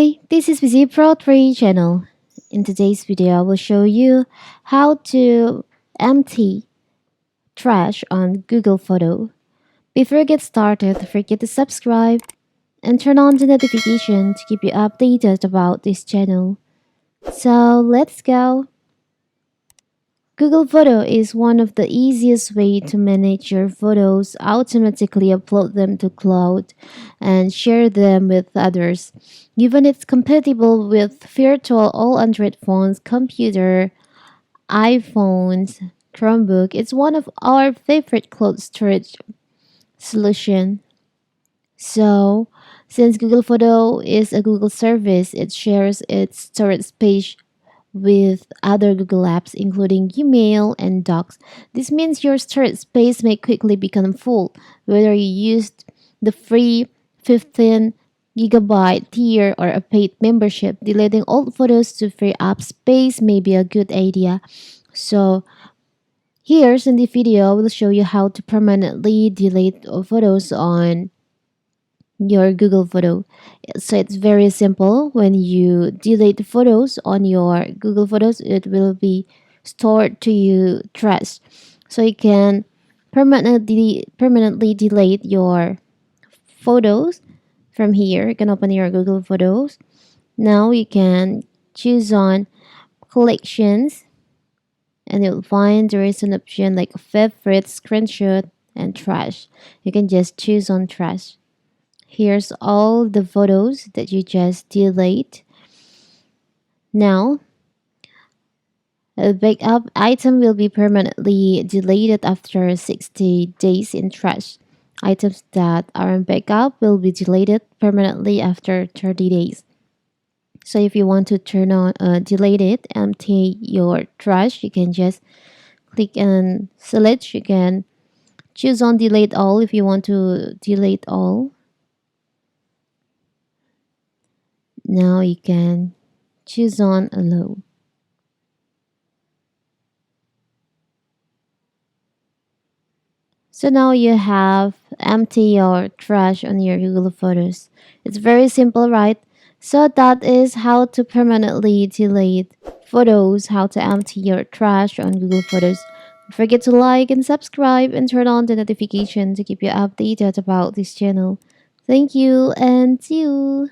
Hi, this is Busy Pro 3 channel. In today's video, I will show you how to empty trash on Google Photo. Before I get started, don't forget to subscribe and turn on the notification to keep you updated about this channel. So let's go. Google Photo is one of the easiest way to manage your photos, automatically upload them to cloud, and share them with others. Given it's compatible with virtual all Android phones, computer, iPhones, Chromebook, it's one of our favorite cloud storage solution. So, since Google Photo is a Google service, it shares its storage space with other Google apps, including Gmail and Docs. This means your storage space may quickly become full, whether you used the free 15 GB tier or a paid membership. Deleting old photos to free up space may be a good idea. So, here's in the video, I will show you how to permanently delete photos on your Google Photo. So it's very simple. When you delete photos on your Google Photos, it will be stored to you trash. So you can permanently delete your photos from here. You can open your Google Photos. Now you can choose on collections, and you'll find there is an option like favorite, screenshot, and trash. You can just choose on trash. Here's all the photos that you just delete. Now, a backup item will be permanently deleted after 60 days in trash. Items that are in backup will be deleted permanently after 30 days. So if you want to turn on delete it, empty your trash, you can just click and select. You can choose on delete all if you want to delete all. Now you can choose on allow. So now you have empty your trash on your Google Photos. It's very simple, right? So that is how to permanently delete photos, how to empty your trash on Google Photos. Don't forget to like and subscribe and turn on the notification to keep you updated about this channel. Thank you and see you.